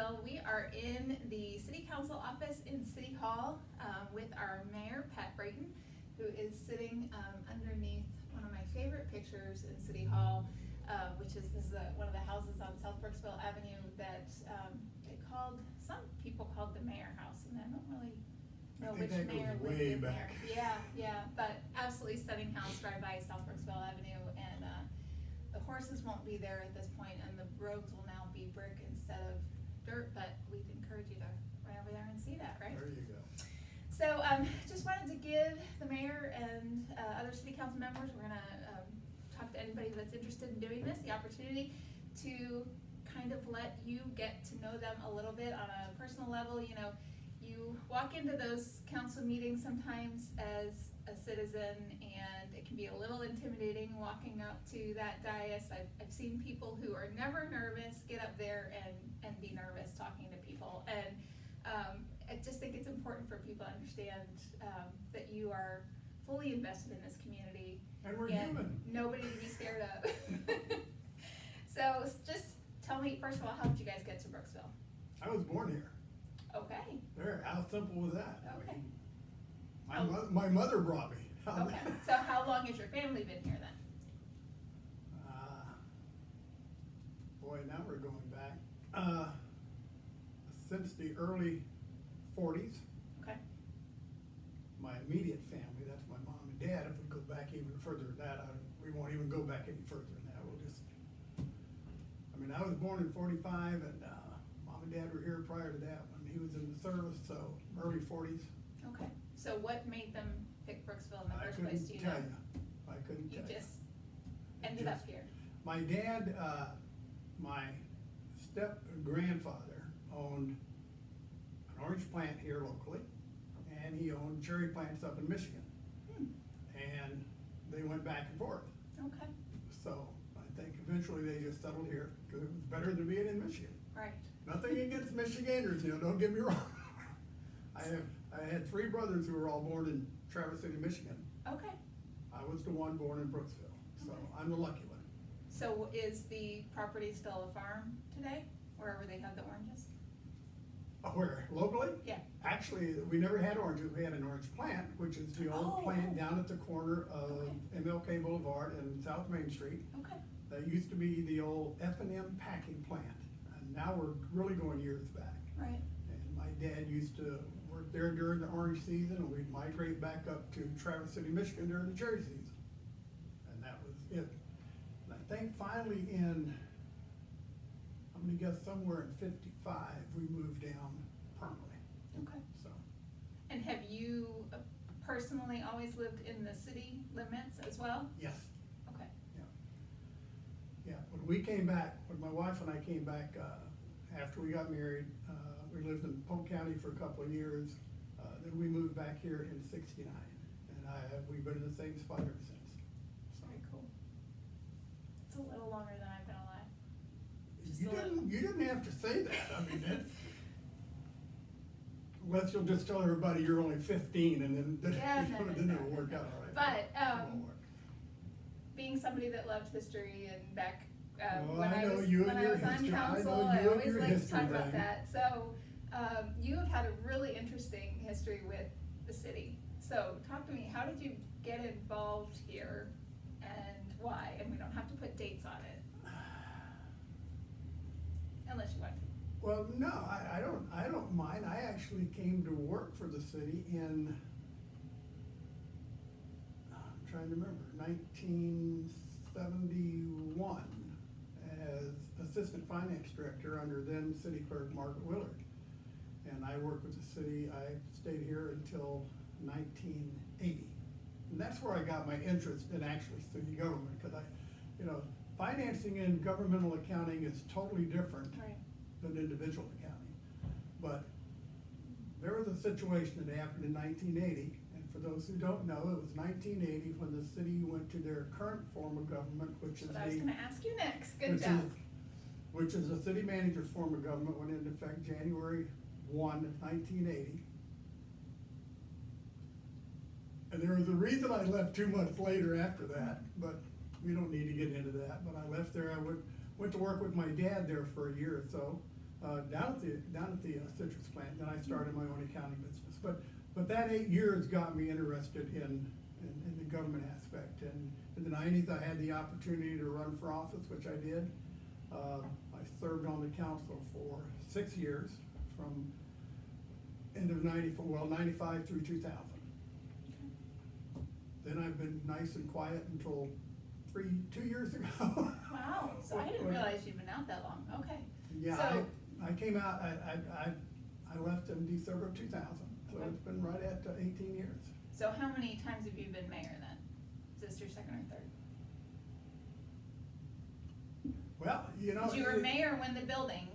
Brooksville. We are in the City Council office in City Hall with our Mayor Pat Brayton, who is sitting underneath one of my favorite pictures in City Hall, which is one of the houses on South Brooksville Avenue that some people called the Mayor House, and I don't really know which mayor lived in there. Yeah, but absolutely stunning house right by South Brooksville Avenue, and the horses won't be there at this point, and the roads will now be brick instead of dirt, but we'd encourage you to run over there and see that, right? There you go. So, just wanted to give the mayor and other city council members, we're gonna talk to anybody that's interested in doing this, the opportunity to kind of let you get to know them a little bit on a personal level. You know, you walk into those council meetings sometimes as a citizen, and it can be a little intimidating walking up to that dais. I've seen people who are never nervous get up there and be nervous talking to people, and I just think it's important for people to understand that you are fully invested in this community. And we're human. Nobody to be scared of. So just tell me, first of all, how did you guys get to Brooksville? I was born here. Okay. There, how simple was that? Okay. I mean, my mother brought me. Okay, so how long has your family been here then? Boy, now we're going back. Since the early 40s. Okay. My immediate family, that's my mom and dad. If we go back even further than that, we won't even go back any further than that. I was born in 45, and mom and dad were here prior to that when he was in the service, so early 40s. Okay, so what made them pick Brooksville in the first place, do you know? I couldn't tell you. You just ended up here. My dad, my step-grandfather owned an orange plant here locally, and he owned cherry plants up in Michigan. And they went back and forth. Okay. So I think eventually they just settled here, because it was better than being in Michigan. Right. Nothing against Michiganders, don't get me wrong. I had 3 brothers who were all born in Traverse City, Michigan. Okay. I was the one born in Brooksville, so Okay. I'm the lucky one. So is the property still a farm today, wherever they have the oranges? Where, locally? Yeah. Actually, we never had oranges. We had an orange plant, which is the old plant down at the corner of MLK Boulevard and South Main Street. Okay. That used to be the old F&M packing plant, and now we're really going years back. Right. And my dad used to work there during the orange season, and we'd migrate back up to Traverse City, Michigan during the cherry season. And that was it. And I think finally I'm gonna guess somewhere in 55, we moved down permanently. Okay. So. And have you personally always lived in the city limits as well? Yes. Okay. Yeah, when we came back, when my wife and I came back, after we got married, we lived in Polk County for a couple of years. Then we moved back here in '69, and we've been in the same spot ever since. So. Very cool. It's a little longer than I've been alive. You didn't have to say that. I mean, that's, unless you'll just tell everybody you're only 15, and then it'll work out all right. But being somebody that loved history and back when I was on council, I always like to talk about that. So you have had a really interesting history with the city. So talk to me. How did you get involved here, and why? And we don't have to put dates on it. Unless you want to. Well, no, I don't mind. I actually came to work for the city in, I'm trying to remember, 1971 as assistant finance director under then city clerk Margaret Willard. And I worked with the city. I stayed here until 1980. And that's where I got my interest in actually city government, because financing and governmental accounting is totally different than individual accounting. But there was a situation that happened in 1980, and for those who don't know, it was 1980 when the city went to their current form of government, which is I was going to ask you next. Good job. Which is the city manager's form of government, went into effect January 1 of 1980. And there was a reason I left 2 months later after that, but we don't need to get into that. But I left there. I went to work with my dad there for a year or so. down at the citrus plant. Then I started my own accounting business. But that 8 years got me interested in the government aspect. And in the 90s, I had the opportunity to run for office, which I did. I served on the council for 6 years, from end of 95 through 2000. Then I've been nice and quiet until 2 years ago. Wow, so I didn't realize you'd been out that long, okay. Yeah, So, I came out, I left in December of 2000, so Okay. it's been right at 18 years. so how many times have you been mayor then? Is this your second or third? Well, you know. 'Cause you were mayor when the building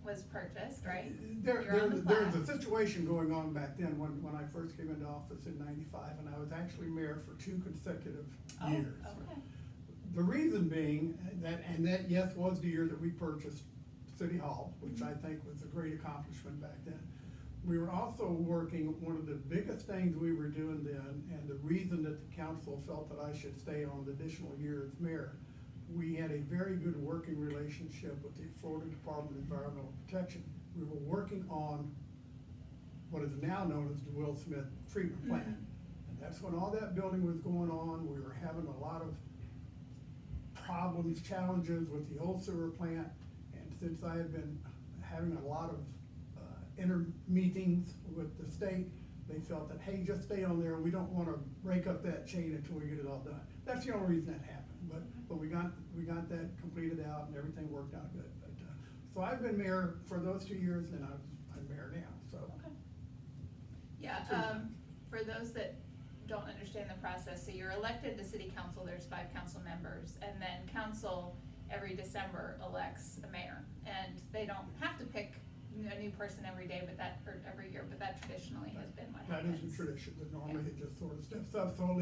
was purchased, right? There You're on the was a plaque. situation going on back then when I first came into office in 95, and I was actually mayor for 2 consecutive Oh, years. okay. The reason being that yes, was the year that we purchased City Hall, which I think was a great accomplishment back then. We were also working, one of the biggest things we were doing then, and the reason that the council felt that I should stay on the additional year as mayor, we had a very good working relationship with the Florida Department of Environmental Protection. We were working on what is now known as the Will Smith Treatment Plant. And that's when all that building was going on. We were having a lot of problems, challenges with the old sewer plant. And since I had been having a lot of meetings with the state, they felt that, hey, just stay on there. We don't want to break up that chain until we get it all done. That's the only reason that happened. But we got that completed out and everything worked out good. But so I've been mayor for those 2 years, and I'm mayor now. So Okay. Yeah, for those that don't understand the process, so you're elected to city council, there's 5 council members, and then council every December elects a mayor. And they don't have to pick a new person every day, or every year, but that traditionally has been what that happens. is a tradition, but normally it just sort of steps up. So at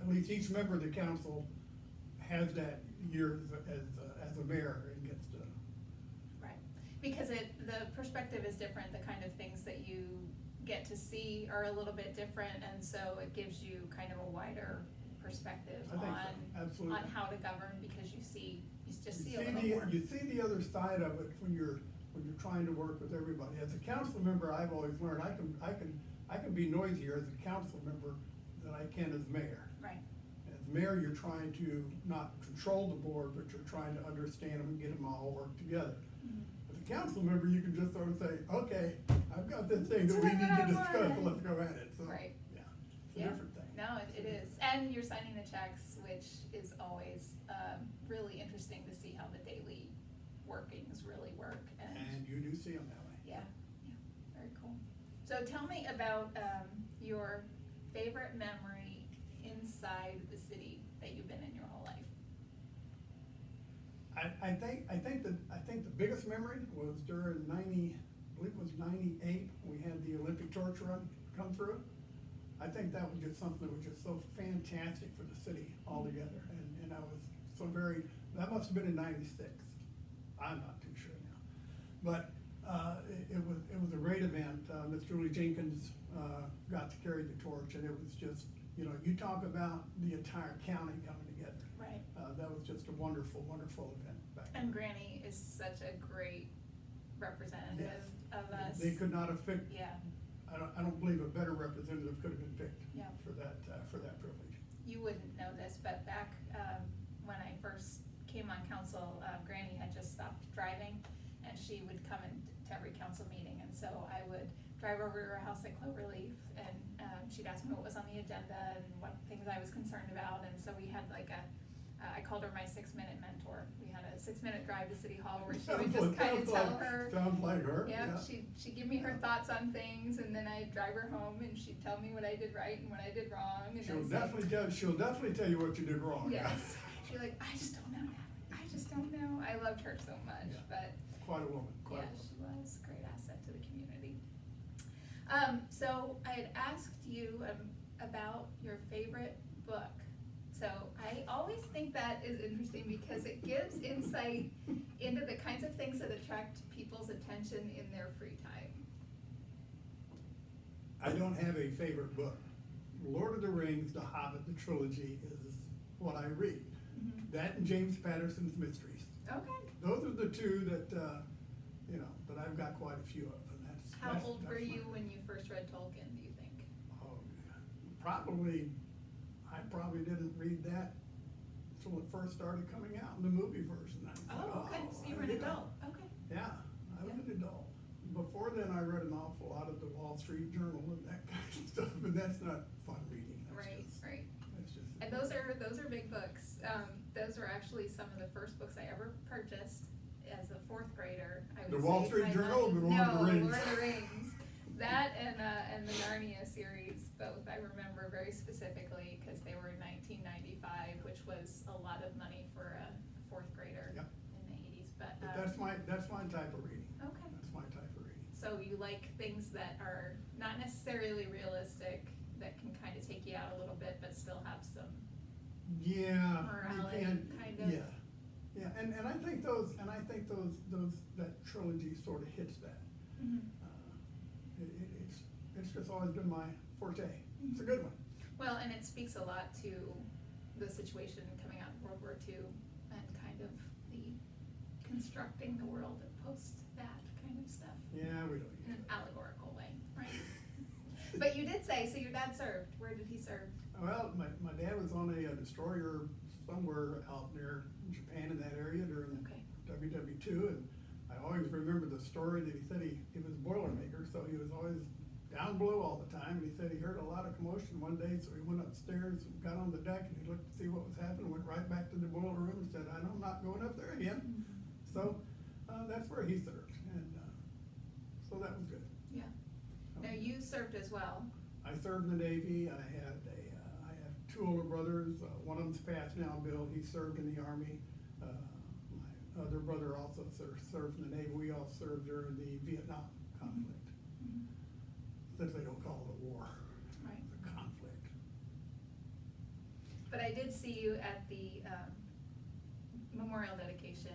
least each member of the council has that year as a mayor and gets to. Right, because the perspective is different, the kind of things that you get to see are a little bit different, and so it gives you kind of a wider perspective I think so, on absolutely. how to govern, because you just see a You little see more. you see the other side of it when you're trying to work with everybody. As a council member, I've always learned I can be noisier as a council member than I can as mayor. Right, As mayor, you're trying to not control the board, but you're trying to understand them and get them all work together. As a council member, you can just sort of say, okay, I've got this thing that we Doing need what to I discuss, want. let's go at it. So, Right. yeah, it's a yeah, different thing. no, it is, and you're signing the checks, which is always, really interesting to see how the daily workings really work, And you do see them that way. yeah, very cool. So tell me about, your favorite memory inside the city that you've been in your whole life. I think the biggest memory was during I believe it was 98, we had the Olympic torch run come through. I think that was just something that was just so fantastic for the city altogether, and I was so that must have been in 96. I'm not too sure now. But it was a great event. Miss Julie Jenkins got to carry the torch, and it was just, you talk about the entire county coming together. Right. That was just a wonderful, wonderful event back then. And Granny is such a great representative of us. They could not have picked, Yeah, I don't believe a better representative could have been picked Yeah. for that privilege. you wouldn't know this, but back, when I first came on council, Granny had just stopped driving, and she would come to every council meeting, and so I would drive over to her house at Cloverleaf, and, she'd ask me what was on the agenda and what things I was concerned about, and so we had like I called her my 6-minute mentor. We had a 6-minute drive to City Hall where she would just kind of tell her. Sounds like her. Yeah, she'd give me her thoughts on things, and then I'd drive her home, and she'd tell me what I did right and what I did wrong. And She'll then definitely tell you what you did wrong. Yes, she's like, I just don't know. I just don't know. I loved her so much, Yeah. but Quite a woman, quite yeah, a woman. she was a great asset to the community. So I had asked you about your favorite book. So I always think that is interesting because it gives insight into the kinds of things that attract people's attention in their free time. I don't have a favorite book. Lord of the Rings, The Hobbit, the trilogy is what I read. Mm-hmm. That and James Patterson's Mysteries. Okay. Those are the two that you know, but I've got quite a few of them, How that's old were my- you when you first read Tolkien, do you think? Oh, I probably didn't read that until it first started coming out in the movie version. I thought, Oh, okay, so you were an know. adult, okay. Yeah, I was an adult. Before then, I read an awful lot of the Wall Street Journal and that kind of stuff, and that's not fun reading. Right, right. That's just. And those are big books. Those were actually some of the first books I ever purchased as a fourth grader. I would The Wall save Street my Journal or money. the Lord of the Rings? No, Lord of the Rings. That and the Narnia series, both I remember very specifically because they were in 1995, which was a lot of money for a fourth grader Yep. in the 80s. But That's my type of reading. okay. That's my type of reading. So you like things that are not necessarily realistic, that can kind of take you out a little bit, but still have some. Yeah, Morality, you can, kind of. yeah, and I think those, that trilogy sort of hits that. It's just always been my forte. It's a good one. Well, and it speaks a lot to the situation coming out of World War II and kind of the constructing the world post that kind of stuff. Yeah, we don't In use an that. allegorical way, right? But you did say, so your dad served. Where did he serve? Well, my dad was on a destroyer somewhere out near Japan in that area during Okay. WW2, and I always remember the story that he said he was a Boilermaker, so he was always down below all the time, and he said he heard a lot of commotion one day, so he went upstairs and got on the deck, and he looked to see what was happening, went right back to the boiler room and said, I'm not going up there again. So, that's where he served, and, so that was good. Yeah. Now you served as well. I served in the Navy. I have two older brothers. One of them's passed now, Bill. He served in the Army. My other brother also served in the Navy. We all served during the Vietnam conflict. Since they don't call it a war, Right. it's a conflict. But I did see you at the memorial dedication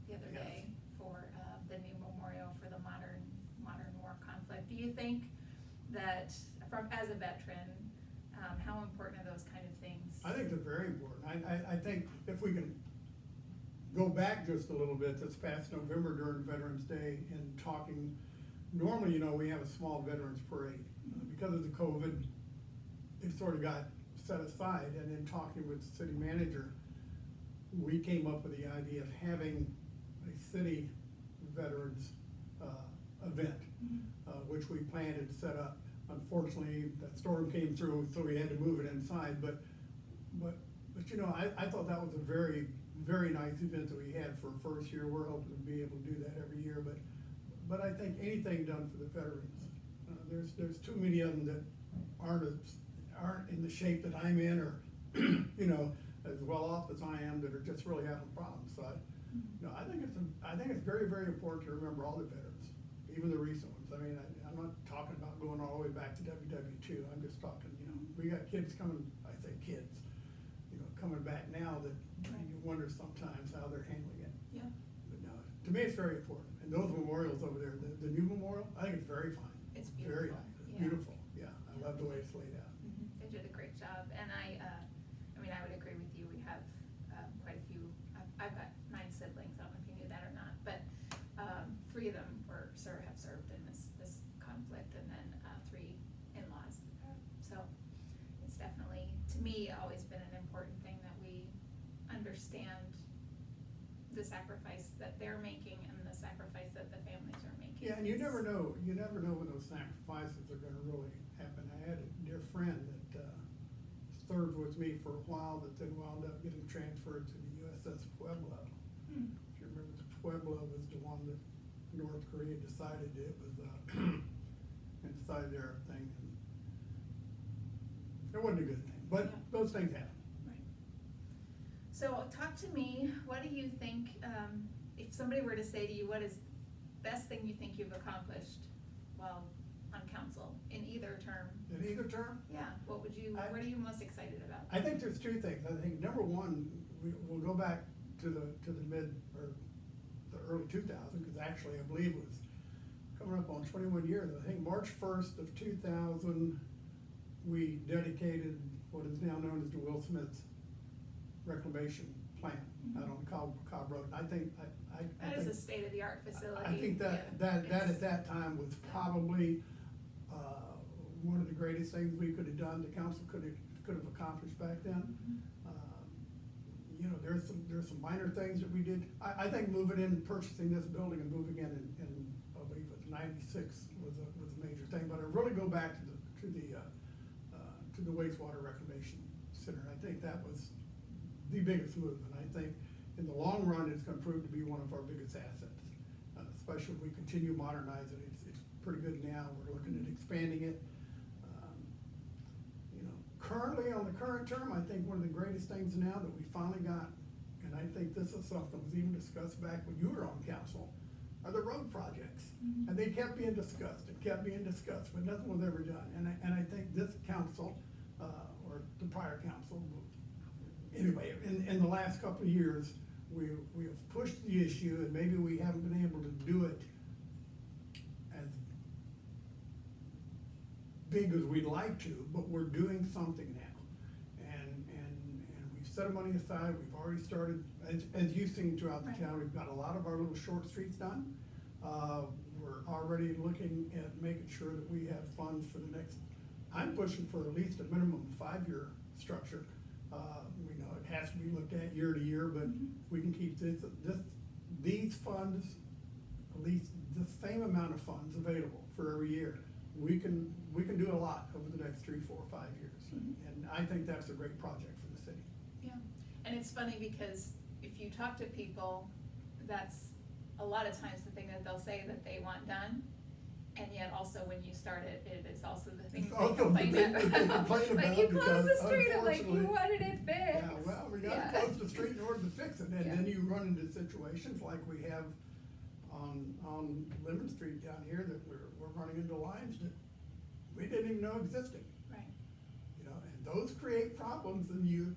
the other Yes. day for the new memorial for the modern war conflict. Do you think that, as a veteran, how important are those kind of things? I think they're very important. I think if we can go back just a little bit, this past November during Veterans Day and talking, normally, you know, we have a small veterans parade. Because of the COVID, it sort of got set aside, and in talking with the city manager, we came up with the idea of having a city veterans event, which we planned and set up. Unfortunately, that storm came through, so we had to move it inside, but you know, I thought that was a very, very nice event that we had for first year. We're hoping to be able to do that every year, but I think anything done for the veterans, there's too many of them that aren't in the shape that I'm in, or you know, as well off as I am, that are just really having problems. So I think it's very, very important to remember all the veterans, even the recent ones. I mean, I'm not talking about going all the way back to WW2. I'm just talking, you know, we got kids coming. I say kids, you know, coming back now that you wonder sometimes how they're handling it. Yeah. But no, to me, it's very important. And those memorials over there, the new memorial, I think it's very fine. It's Very beautiful. nice. It's Yeah. beautiful. Yeah, I love the way it's laid out. They did a great job, and I mean, I would agree with you. We have quite a few. I've got 9 siblings. I don't know if you knew that or not, but 3 of them have served in this conflict, and then 3 in-laws. So it's definitely, to me, always been an important thing that we understand the sacrifice that they're making and the sacrifice that the families are making. Yeah, and you never know when those sacrifices are gonna really happen. I had a dear friend that served with me for a while, that then wound up getting transferred to the USS Pueblo. If you remember, the Pueblo was the one that North Korea decided it was inside their thing. And it wasn't a good thing, but those things happen. Right. So talk to me, what do you think, if somebody were to say to you, what is the best thing you think you've accomplished while on council, in either term? In either term? Yeah, what are you most excited about? I think there's 2 things. I think number one, we'll go back to the mid, or the early 2000s, because actually I believe it was coming up on 21 years. I think March 1st of 2000, we dedicated what is now known as the Will Smith Reclamation plant out on Cobb Road. I think, I That is think, a state-of-the-art facility. I think that It's- at that time was probably, one of the greatest things we could have done, the council could have accomplished back then. You know, there's some minor things that we did. I think moving in, purchasing this building and moving in, I believe it was 96 was a major thing, but I really go back to the wastewater reclamation center. I think that was the biggest move, and I think in the long run, it's gonna prove to be one of our biggest assets. Especially if we continue modernizing it. It's pretty good now. We're looking at expanding it. You know, currently on the current term, I think one of the greatest things now that we finally got, and I think this is something that was even discussed back when you were on council, are the road projects. Mhm. And they kept being discussed, but nothing was ever done. And I think this council, or the prior council, anyway, in the last couple of years, we have pushed the issue, and maybe we haven't been able to do it as big as we'd like to, but we're doing something now. And we've set money aside, we've already started, as you've seen throughout the Right. town, we've got a lot of our little short streets done. We're already looking at making sure that we have funds for the next, I'm pushing for at least a minimum 5-year structure. We know it has to be looked at year to year, but we can keep these funds, at least the same amount of funds available for every year. We can do a lot over the next 3, 4, 5 years. And I think that's a great project for the city. Yeah, and it's funny because if you talk to people, that's a lot of times the thing that they'll say that they want done. And yet also when you start it, it is also the thing It's they also the complain thing that they about. complain Like about you closed the because street, I'm like, you unfortunately- wanted it fixed. Yeah, well, we gotta Yeah. close the street in order to fix it, and Yeah. then you run into situations like we have on Lemon Street down here, that we're running into lines that we didn't even know existed. Right, You know, and those create problems, and you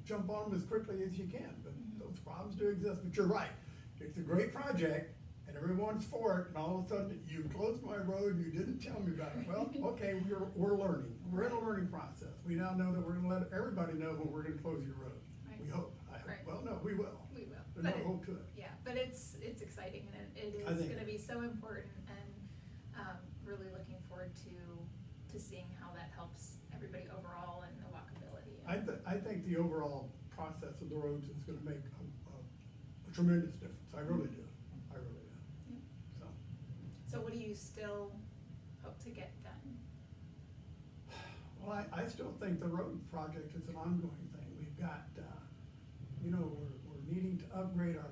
jump on them as quickly as you can, but those problems do exist. But you're right, it's a great project, and everyone's for it, and all of a sudden, you closed my road, and you didn't tell me about it. Well, okay, we're learning, we're in a learning process. We now know that we're gonna let everybody know when we're gonna close your road. Right. We hope, I hope, Right. well, no, we will. we will. There's But no hope to it. Yeah, but it's exciting, and it I is think- gonna be so important, and, really looking forward to seeing how that helps everybody overall and the walkability. I think the overall process of the roads is gonna make a tremendous difference. I really do. Yeah. So, So what do you still hope to get done? well, I still think the road project is an ongoing thing. We've got, we're needing to upgrade our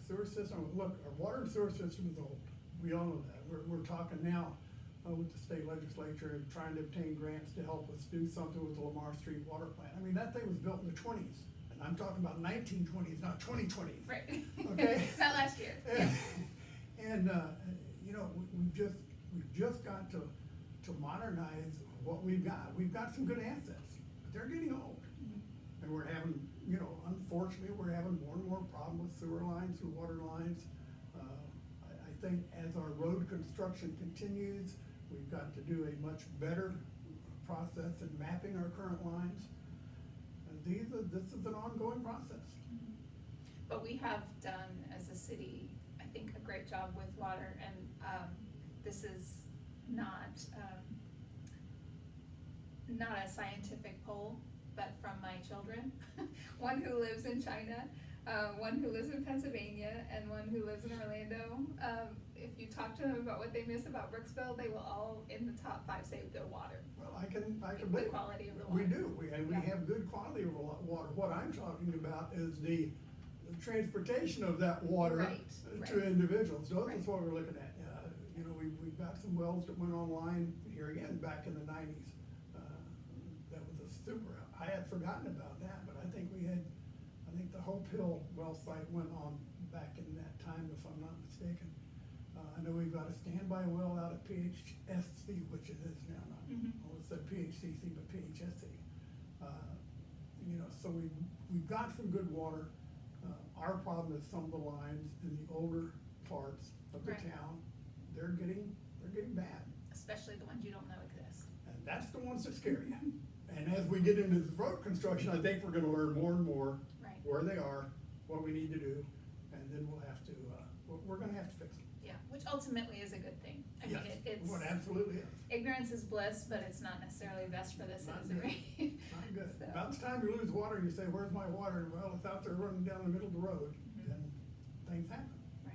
sewer system. Look, our water and sewer system is old. We all know that. We're talking now with the state legislature and trying to obtain grants to help us do something with the Lamar Street water plant. I mean, that thing was built in the 20s, and I'm talking about 1920s, not 2020s. Right. Okay. Not last year. And we've just got to modernize what we've got. We've got some good assets, but they're getting old. And we're having, unfortunately, we're having more and more problems with sewer lines and water lines. I think as our road construction continues, we've got to do a much better process in mapping our current lines. And this is an ongoing process. But we have done, as a city, I think, a great job with water, and, this is not a scientific poll, but from my children, one who lives in China, one who lives in Pennsylvania, and one who lives in Orlando. If you talk to them about what they miss about Brooksville, they will all, in the top 5, say the water. Well, I can The believe it. quality of the We water. do, we Yeah. have good quality of water. What I'm talking about is the transportation of that water Right, to right. individuals. Those Right. is what we're looking at. We've got some wells that went online here again back in the 90s. That was a super, I had forgotten about that, but I think the Hope Hill well site went on back in that time, if I'm not mistaken. I know we've got a standby well out at PHSC, which it is now, not, I almost said PHCC, but PHSC. So we've got some good water. Our problem is some of the lines in the older parts of the Right. town, they're getting bad. Especially the ones you don't know exist. And that's the ones that scare you. And as we get into this road construction, I think we're gonna learn more and more Right. where they are, what we need to do, and then we'll have to, we're gonna have to fix them. Yeah, which ultimately is a good thing. I mean, Yes, it's, what absolutely is. ignorance is bliss, but it's not necessarily best for the Not citizenry. Not good. So- About the time you lose water and you say, where's my water? Well, it's out there running down the middle of the road, Mhm. then things happen. Right.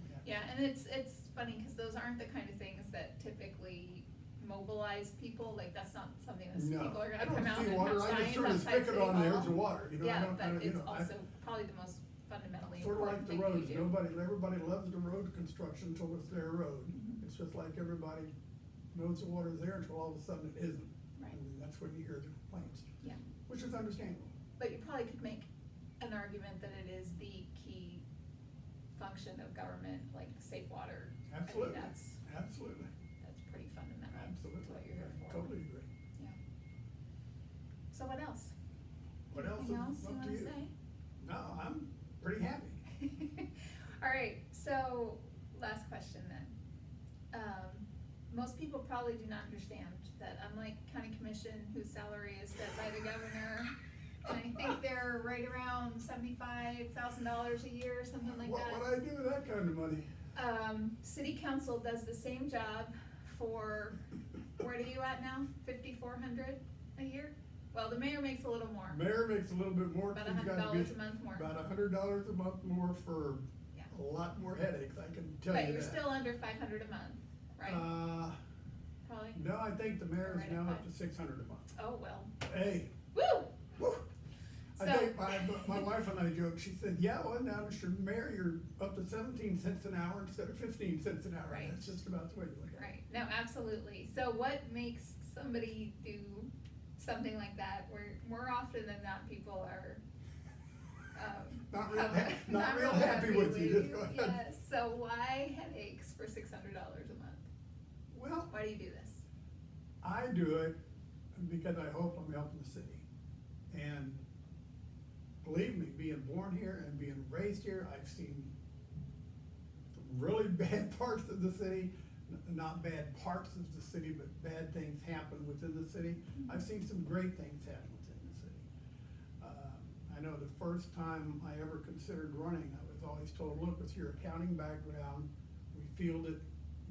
We have to- Yeah, and it's funny, cause those aren't the kind of things that typically mobilize people, like, that's not something that No, people are I gonna come out don't see and water, have I just signs turn the outside spigot City on, Hall. there's the water, you know, I Yeah, don't, but you it's know, also probably the most fundamentally sort of like important the thing roads, you do. everybody loves the road construction until it's their road. Mhm. It's just like everybody knows the water's there until all of a sudden it isn't. Right. And that's when you hear the complaints, Yeah, which is understandable. but you probably could make an argument that it is the key function of government, like safe water. Absolutely, I mean, absolutely, that's pretty fundamental to absolutely. what you're here I for. totally agree. Yeah. So what else? What else Anything is else you up to wanna you? say? No, I'm pretty happy. All right, so last question then. Most people probably do not understand that unlike county commission, whose salary is set by the governor, and I think they're right around $75,000 a year, something like What that. would I do with that kind of money? City council does the same job for, where are you at now? 5,400 a year? Well, the mayor makes a little more. Mayor makes a little bit more. About he's gotta $100 get a month more. About $100 a month more for Yeah. a lot more headaches, I can tell you that. But you're still under 500 a month, right? Probably? No, I think the mayor Right is at now up five. to 600 a month. Oh, well. Hey, Woo! woo! I So- think my wife and I joked, she said, yeah, well, now, Mr. Mayor, you're up to 17 cents an hour instead of 15 cents an hour. Right. That's just about the way you look at it. Right, no, absolutely. So what makes somebody do something like that, where more often than not, people are, Not real happy with you, just go ahead. Yes, so why headaches for $600 a month? Well, Why do you do this? I do it because I hope I'm helping the city. And believe me, being born here and being raised here, I've seen some really bad parts of the city, not bad parts of the city, but bad things happen within the city. I've seen some great things happen within the city. I know the first time I ever considered running, I was always told, look, with your accounting background, we feel that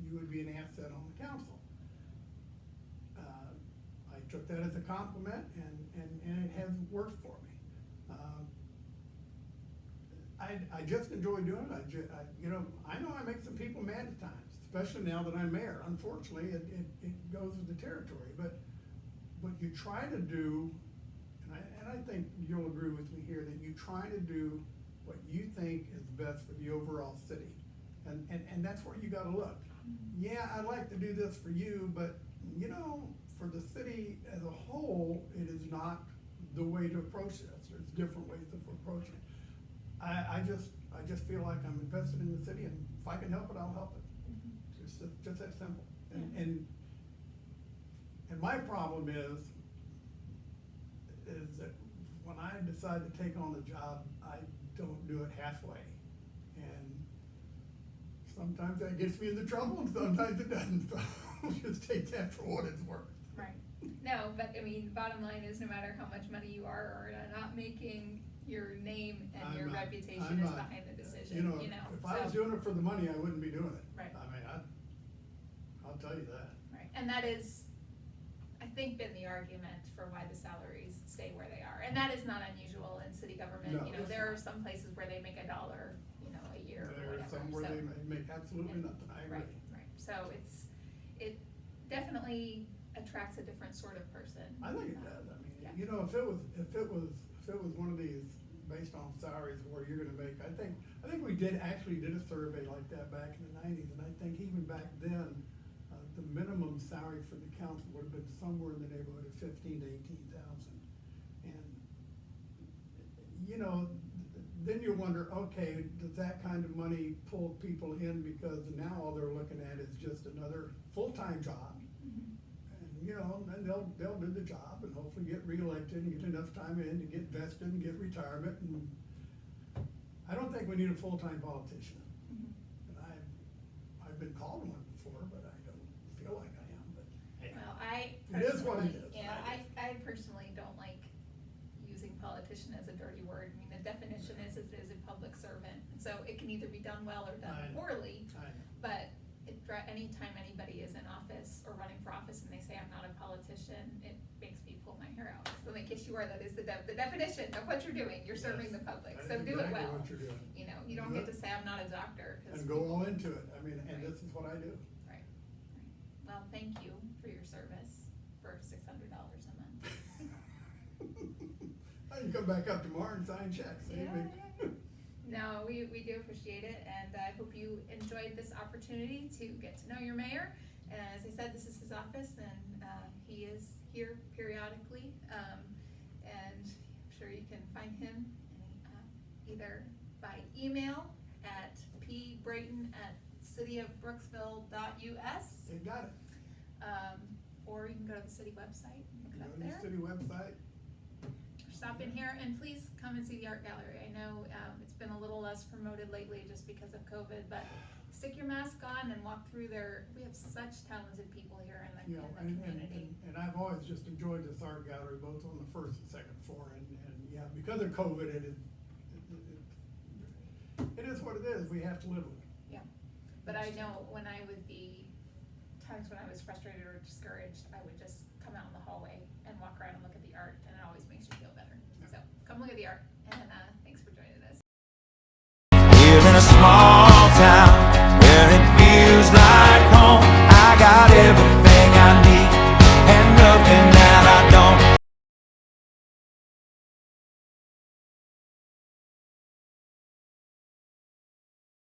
you would be an asset on the council. I took that as a compliment, and it has worked for me. I just enjoy doing it. I know I make some people mad at times, especially now that I'm mayor. Unfortunately, it goes with the territory, but you try to do, and I think you'll agree with me here, that you try to do what you think is best for the overall city. And that's where you gotta look. Yeah, I'd like to do this for you, but for the city as a whole, it is not the way to approach this. There's different ways of approaching it. I just feel like I'm invested in the city, and if I can help it, I'll help it. Just that simple. And my problem is that when I decide to take on the job, I don't do it halfway. And sometimes that gets me into trouble, and sometimes it doesn't, so I'll just take that for what it's worth. Right. No, but I mean, bottom line is no matter how much money you are or not making, your name and your reputation is behind the decision, If I was doing it for the money, I wouldn't be doing it. Right. I mean, I'll tell you that. Right, and that is, I think, been the argument for why the salaries stay where they are, and that is not unusual in city government. No, it's There are not. some places where they make $1, a year or There are whatever, some where so- they make absolutely nothing, I agree. Right, so it definitely attracts a different sort of person. I think it does, I mean, Yeah. if it was one of these based on salaries where you're gonna make, I think we actually did a survey like that back in the 90s, and I think even back then, the minimum salary for the council would have been somewhere in the neighborhood of 15,000 to 18,000. And, then you wonder, okay, does that kind of money pull people in, because now all they're looking at is just another full-time job? Mhm. And, then they'll do the job and hopefully get reelected and get enough time in to get vested and get retirement. And I don't think we need a full-time politician. Mhm. And I've been called one before, but I don't feel like I am, but hey. Well, I It is what it personally- is. Yeah, I personally politician is a dirty word. I mean, the definition is it is a public servant. So it can either be done well or done poorly. But anytime anybody is in office or running for office and they say, I'm not a politician, it makes me pull my hair out. So in case you are, that is the definition of what you're doing. You're serving the public. So do it well. What you're doing. You know, you don't get to say, I'm not a doctor. And go all into it. I mean, and this is what I do. Right. Well, thank you for your service for $600 a month. I can come back up tomorrow and sign checks. Yeah. No, we do appreciate it, and I hope you enjoyed this opportunity to get to know your mayor. And as I said, this is his office, and he is here periodically, and I'm sure you can find him either by email at pbrayton@cityofbrooksville.us. You got it. Or you can go to the city website and look it up Go to there. the city website. Stop in here and please come and see the art gallery. I know it's been a little less promoted lately just because of COVID, but stick your mask on and walk through there. We have such talented people here in the community. And I've always just enjoyed this art gallery, both on the first and second floor, and yeah, because of COVID, it is what it is. We have to live with it. Yeah, but I know when I would be, times when I was frustrated or discouraged, I would just come out in the hallway and walk around and look at the art, and it always makes you feel better. So come look at the art, and